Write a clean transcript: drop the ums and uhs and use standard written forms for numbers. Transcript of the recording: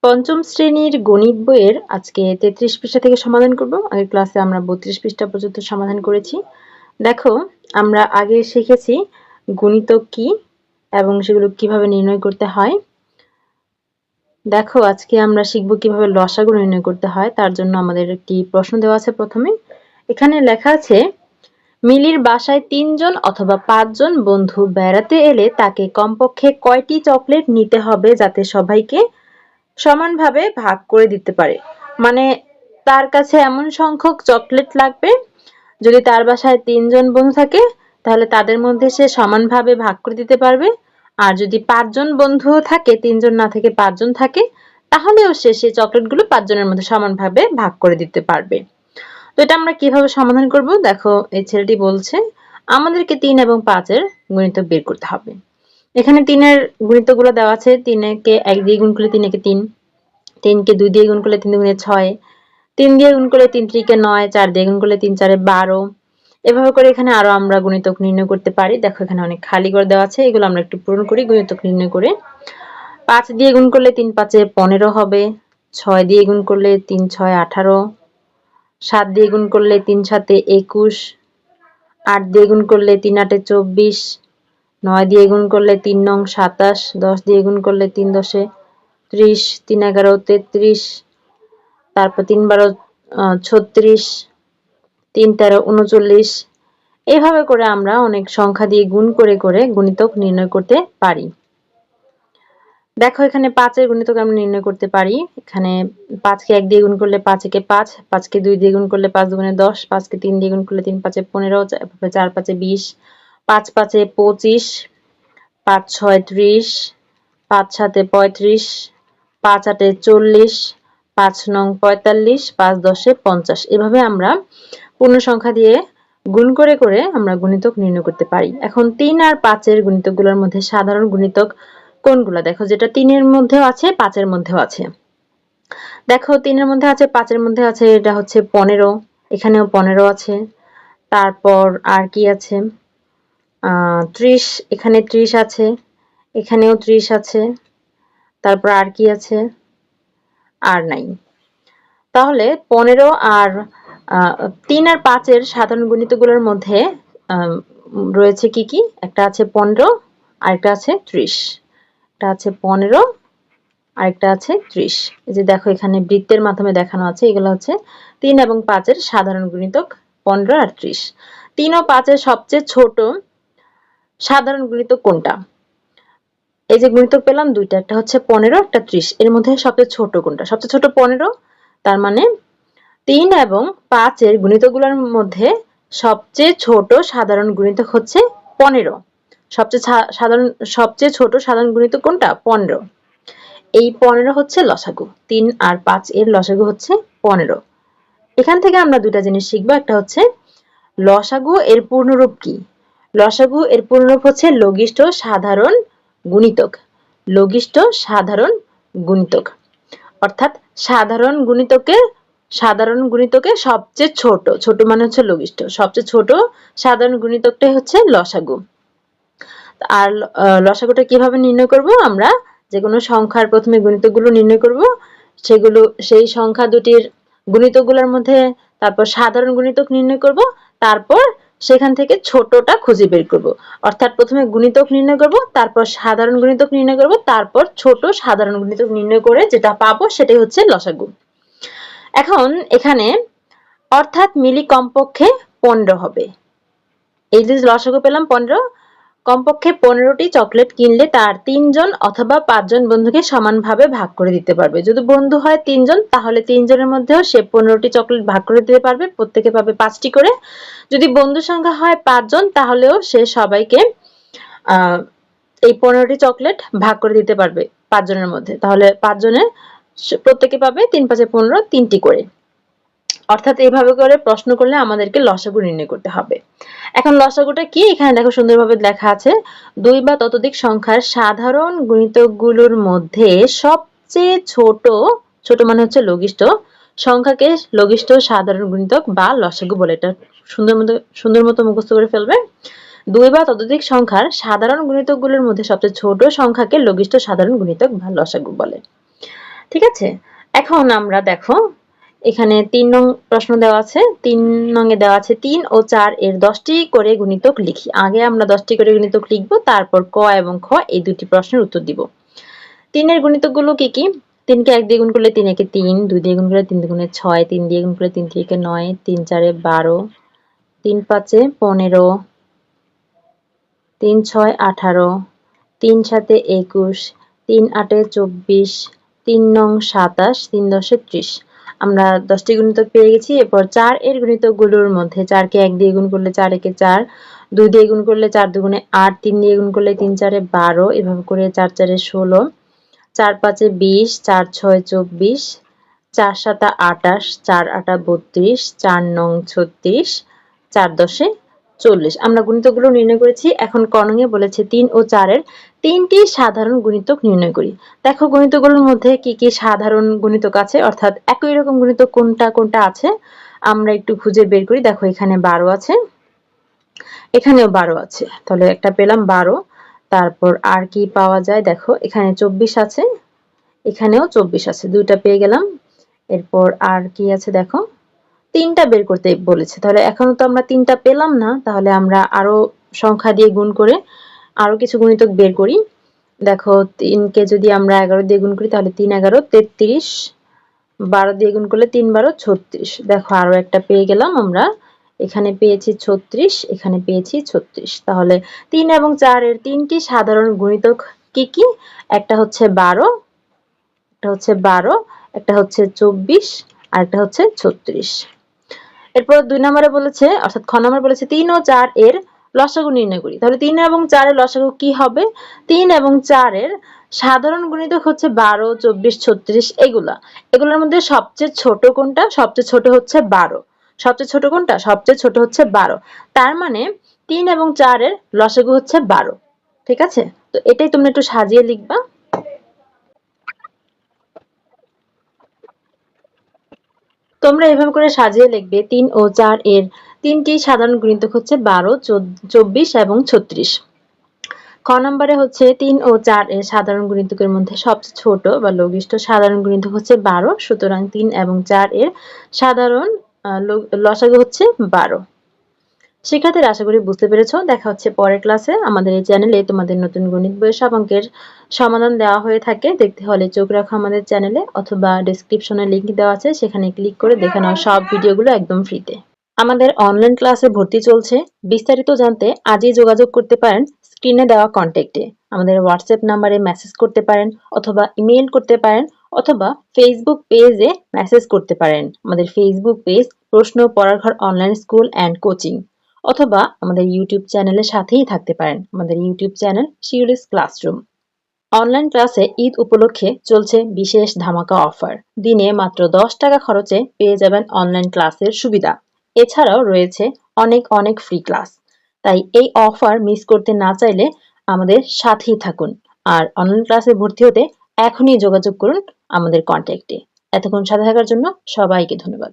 পঞ্চম শ্রেণীর গণিত বইয়ের আজকে ৩৩ পৃষ্ঠা থেকে সমাধান করব। আগের ক্লাসে আমরা ৩২ পৃষ্ঠা পর্যন্ত সমাধান করেছি। দেখো, আমরা আগে শিখেছি গুণিতক কি এবং সেগুলো কিভাবে নির্ণয় করতে হয়। দেখো, আজকে আমরা শিখব কিভাবে লসাগু নির্ণয় করতে হয়। তার জন্য আমাদের একটি প্রশ্ন দেওয়া আছে। প্রথমে এখানে লেখা আছে, মিলির বাসায় ৩ জন অথবা ৫ জন বন্ধু বেড়াতে এলে তাকে কমপক্ষে কয়টি চকলেট নিতে হবে যাতে সবাইকে সমানভাবে ভাগ করে দিতে পারে। মানে তার কাছে এমন সংখ্যক চকলেট লাগবে, যদি তার বাসায় ৩ জন বন্ধু থাকে তাহলে তাদের মধ্যে সে সমানভাবে ভাগ করে দিতে পারবে। আর যদি ৫ জন বন্ধু থাকে, ৩ জন না থেকে ৫ জন থাকে, তাহলেও সে সেই চকলেটগুলো ৫ জনের মধ্যে সমানভাবে ভাগ করে দিতে পারবে। তো এটা আমরা কিভাবে সমাধান করব? দেখো, এই ছেলেটি বলছে আমাদেরকে ৩ এবং ৫ এর গুণিতক বের করতে হবে। এখানে ৩ এর গুণিতকগুলো দেওয়া আছে। ৩ কে ১ দিয়ে গুণ করলে ৩ একে ৩, ৩ কে ২ দিয়ে গুণ করলে ৩ দুগুণে ৬, ৩ দিয়ে গুণ করলে ৩ ত্রিকে ৯, ৪ দিয়ে গুণ করলে ৩ চারে ১২। এভাবে করে এখানে আরো আমরা গুণিতক নির্ণয় করতে পারি। দেখো, এখানে অনেক খালি ঘর দেওয়া আছে, এগুলো আমরা একটু পূরণ করি গুণিতক নির্ণয় করে। ৫ দিয়ে গুণ করলে ৩ ৫-এ ১৫ হবে, ৬ দিয়ে গুণ করলে ৩ ৬-এ ১৮, ৭ দিয়ে গুণ করলে ৩ ৭-এ ২১, ৮ দিয়ে গুণ করলে ৩ ৮-এ ২৪, ৯ দিয়ে গুণ করলে ৩ ৯ ২৭, ১০ দিয়ে গুণ করলে ৩ ১০-এ ৩০, ৩ ১১ ৩৩, তারপর ৩ ১২ ৩৬, ৩ ১৩ ৩৯। এইভাবে করে আমরা অনেক সংখ্যা দিয়ে গুণ করে করে গুণিতক নির্ণয় করতে পারি। দেখো, এখানে ৫ এর গুণিতক আমরা নির্ণয় করতে পারি। এখানে ৫ কে ১ দিয়ে গুণ করলে ৫ একে ৫, ৫ কে ২ দিয়ে গুণ করলে ৫ দুগুণে ১০, ৫ কে ৩ দিয়ে গুণ করলে ৩ ৫-এ ১৫, ৪ ৫-এ ২০, ৫ ৫-এ ২৫, ৫ ৬-এ ৩০, ৫ ৭-এ ৩৫, ৫ ৮-এ ৪০, ৫ ৯ ৪৫, ৫ ১০-এ ৫০। এভাবে আমরা পূর্ণ সংখ্যা দিয়ে গুণ করে করে আমরা গুণিতক নির্ণয় করতে পারি। এখন ৩ আর ৫ এর গুণিতকগুলোর মধ্যে সাধারণ গুণিতক কোনগুলো? দেখো, যেটা ৩ এর মধ্যেও আছে, ৫ এর মধ্যেও আছে। দেখো, ৩ এর মধ্যে আছে, ৫ এর মধ্যে আছে, এটা হচ্ছে ১৫, এখানেও ১৫ আছে। তারপর আর কি আছে? ৩০, এখানে ৩০ আছে, এখানেও ৩০ আছে। তারপর আর কি আছে? আর নাই। তাহলে ১৫ আর ৩ আর ৫ এর সাধারণ গুণিতকগুলোর মধ্যে রয়েছে কি কি? একটা আছে ১৫, আরেকটা আছে ৩০। একটা আছে ১৫, আরেকটা আছে ৩০। এই যে দেখো, এখানে বৃত্তের মাধ্যমে দেখানো আছে, এগুলো হচ্ছে ৩ এবং ৫ এর সাধারণ গুণিতক ১৫ আর ৩০। ৩ ও ৫ এর সবচেয়ে ছোট সাধারণ গুণিতক কোনটা? এই যে গুণিতক পেলাম দুইটা, একটা হচ্ছে ১৫, একটা ৩০। এর মধ্যে সবচেয়ে ছোট কোনটা? সবচেয়ে ছোট ১৫। তার মানে ৩ এবং ৫ এর গুণিতকগুলোর মধ্যে সবচেয়ে ছোট সাধারণ গুণিতক হচ্ছে ১৫। সবচেয়ে ছোট সাধারণ গুণিতক কোনটা? ১৫। এই ১৫ হচ্ছে লসাগু। ৩ আর ৫ এর লসাগু হচ্ছে ১৫। এখান থেকে আমরা দুইটা জিনিস শিখবো। একটা হচ্ছে লসাগু এর পূর্ণরূপ কি? লসাগু এর পূর্ণরূপ হচ্ছে লঘিষ্ঠ সাধারণ গুণিতক। লঘিষ্ঠ সাধারণ গুণিতক, অর্থাৎ সাধারণ গুণিতকের সবচেয়ে ছোট, ছোট মানে হচ্ছে লঘিষ্ঠ, সবচেয়ে ছোট সাধারণ গুণিতকটাই হচ্ছে লসাগু। আর লসাগুটা কিভাবে নির্ণয় করব? আমরা যে কোনো সংখ্যার প্রথমে গুণিতকগুলো নির্ণয় করব, সেই সংখ্যা দুটির গুণিতকগুলোর মধ্যে তারপর সাধারণ গুণিতক নির্ণয় করব, তারপর সেখান থেকে ছোটটা খুঁজে বের করব। অর্থাৎ প্রথমে গুণিতক নির্ণয় করব, তারপর সাধারণ গুণিতক নির্ণয় করব, তারপর ছোট সাধারণ গুণিতক নির্ণয় করে যেটা পাবো সেটাই হচ্ছে লসাগু। এখন এখানে অর্থাৎ মিলি কমপক্ষে ১৫ হবে। এই যে লসাগু পেলাম ১৫, কমপক্ষে ১৫টি চকলেট কিনলে তার ৩ জন অথবা ৫ জন বন্ধুকে সমানভাবে ভাগ করে দিতে পারবে। যদি বন্ধু হয় ৩ জন, তাহলে ৩ জনের মধ্যেও সে ১৫টি চকলেট ভাগ করে দিতে পারবে, প্রত্যেকে পাবে ৫টি করে। যদি বন্ধু সংখ্যা হয় ৫ জন, তাহলেও সে সবাইকে এই ১৫টি চকলেট ভাগ করে দিতে পারবে ৫ জনের মধ্যে। তাহলে ৫ জনের প্রত্যেকে পাবে ৩ ৫-এ ১৫, ৩টি করে। অর্থাৎ এইভাবে করে প্রশ্ন করলে আমাদেরকে লসাগু নির্ণয় করতে হবে। এখন লসাগুটা কি? এখানে দেখো সুন্দরভাবে লেখা আছে, ২ বা ততোধিক সংখ্যার সাধারণ গুণিতকগুলোর মধ্যে সবচেয়ে ছোট, ছোট মানে হচ্ছে লঘিষ্ঠ, সংখ্যাকে লঘিষ্ঠ সাধারণ গুণিতক বা লসাগু বলে। এটা সুন্দর মতো মুখস্থ করে ফেলবে। ২ বা ততোধিক সংখ্যার সাধারণ গুণিতকগুলোর মধ্যে সবচেয়ে ছোট সংখ্যাকে লঘিষ্ঠ সাধারণ গুণিতক বা লসাগু বলে। ঠিক আছে, এখন আমরা দেখো এখানে ৩ নং প্রশ্ন দেওয়া আছে। ৩ নং-এ দেওয়া আছে ৩ ও ৪ এর ১০টি করে গুণিতক লিখি। আগে আমরা ১০টি করে গুণিতক লিখব, তারপর ক এবং খ এই দুটি প্রশ্নের উত্তর দিব। ৩ এর গুণিতকগুলো কি কি? ৩ কে ১ দিয়ে গুণ করলে ৩ একে ৩, ২ দিয়ে গুণ করলে ৩ দুগুণে ৬, ৩ দিয়ে গুণ করলে ৩ তিরিকে ৯, ৩ চারে ১২, ৩ পাঁচে ১৫, ৩ ছয় ১৮, ৩ সাতে ২১, ৩ আটে ২৪, ৩ নং ২৭, ৩ দশে ৩০। আমরা ১০টি গুণিতক পেয়ে গেছি। এরপর ৪ এর গুণিতকগুলোর মধ্যে ৪ কে ১ দিয়ে গুণ করলে ৪ একে ৪, ২ দিয়ে গুণ করলে ৪ দুগুণে ৮, ৩ দিয়ে গুণ করলে ৩ চারে ১২, এভাবে করে ৪ চারে ১৬, ৪ পাঁচে ২০, ৪ ছয় ২৪, ৪ সাতা ২৮, ৪ আটা ৩২, ৪ নং ৩৬, ৪ দশে ৪০। আমরা গুণিতকগুলো নির্ণয় করেছি। এখন ক নং-এ বলেছে ৩ ও ৪ এর ৩টি সাধারণ গুণিতক নির্ণয় করি। দেখো গুণিতকগুলোর মধ্যে কি কি সাধারণ গুণিতক আছে, অর্থাৎ একই রকম গুণিতক কোনটা কোনটা আছে আমরা একটু খুঁজে বের করি। দেখো এখানে ১২ আছে, এখানেও ১২ আছে, তাহলে একটা পেলাম ১২। তারপর আর কি পাওয়া যায়, দেখো এখানে ২৪ আছে, এখানেও ২৪ আছে, দুইটা পেয়ে গেলাম। এরপর আর কি আছে দেখো, ৩টা বের করতে বলেছে, তাহলে এখনো তো আমরা ৩টা পেলাম না, তাহলে আমরা আরো সংখ্যা দিয়ে গুণ করে আরো কিছু গুণিতক বের করি। দেখো ৩ কে যদি আমরা ১১ দিয়ে গুণ করি তাহলে ৩ ১১ ৩৩, ১২ দিয়ে গুণ করলে ৩ ১২ ৩৬। দেখো আরো একটা পেয়ে গেলাম আমরা, এখানে পেয়েছি ৩৬, এখানে পেয়েছি ৩৬। তাহলে ৩ এবং ৪ এর ৩টি সাধারণ গুণিতক কি কি? একটা হচ্ছে ১২, একটা হচ্ছে ১২, একটা হচ্ছে ২৪, আর একটা হচ্ছে ৩৬। এরপর ২ নম্বরে বলেছে, অর্থাৎ খ নম্বরে বলেছে ৩ ও ৪ এর লসাগু নির্ণয় করি। তাহলে ৩ এবং ৪ এর লসাগু কি হবে? ৩ এবং ৪ এর সাধারণ গুণিতক হচ্ছে ১২, ২৪, ৩৬ এগুলা। এগুলোর মধ্যে সবচেয়ে ছোট কোনটা? সবচেয়ে ছোট হচ্ছে ১২। সবচেয়ে ছোট কোনটা? সবচেয়ে ছোট হচ্ছে ১২। তার মানে ৩ এবং ৪ এর লসাগু হচ্ছে ১২। ঠিক আছে? তো এটাই তোমরা একটু সাজিয়ে লিখবা। তোমরা এভাবে করে সাজিয়ে লিখবে ৩ ও ৪ এর ৩টি সাধারণ গুণিতক হচ্ছে ১২, ২৪ এবং ৩৬। খ নম্বরে হচ্ছে ৩ ও ৪ এর সাধারণ গুণিতকের মধ্যে সবচেয়ে ছোট বা লঘিষ্ঠ সাধারণ গুণিতক হচ্ছে ১২, সুতরাং ৩ এবং ৪ এর সাধারণ লসাগু হচ্ছে ১২। শিক্ষার্থীরা আশা করি বুঝতে পেরেছ। দেখা হচ্ছে পরের ক্লাসে। আমাদের এই চ্যানেলে তোমাদের নতুন গণিত বইয়ের সব অঙ্কের সমাধান দেওয়া হয়ে থাকে। দেখতে হলে চোখ রাখো আমাদের চ্যানেলে, অথবা ডেসক্রিপশনে লিংক দেওয়া আছে, সেখানে ক্লিক করে দেখে নাও সব ভিডিওগুলো একদম ফ্রিতে। আমাদের অনলাইন ক্লাসে ভর্তি চলছে। বিস্তারিত জানতে আজই যোগাযোগ করতে পারেন স্ক্রিনে দেওয়া কন্ট্যাক্টে। আমাদের হোয়াটসঅ্যাপ নাম্বারে মেসেজ করতে পারেন, অথবা ইমেইল করতে পারেন, অথবা ফেসবুক পেজে মেসেজ করতে পারেন। আমাদের ফেসবুক পেজ প্রশ্ন পড়ার ঘর অনলাইন স্কুল অ্যান্ড কোচিং, অথবা আমাদের ইউটিউব চ্যানেলের সাথেই থাকতে পারেন। আমাদের YouTube channel Shiuli's classroom. Online ক্লাসে ঈদ উপলক্ষে চলছে বিশেষ ধামাকা অফার। দিনে মাত্র ১০ টাকা খরচে পেয়ে যাবেন অনলাইন ক্লাসের সুবিধা। এছাড়াও রয়েছে অনেক অনেক ফ্রি ক্লাস। তাই এই অফার মিস করতে না চাইলে আমাদের সাথেই থাকুন। আর অনলাইন ক্লাসে ভর্তি হতে এখনই যোগাযোগ করুন আমাদের কন্ট্যাক্টে। এতক্ষণ সাথে থাকার জন্য সবাইকে ধন্যবাদ।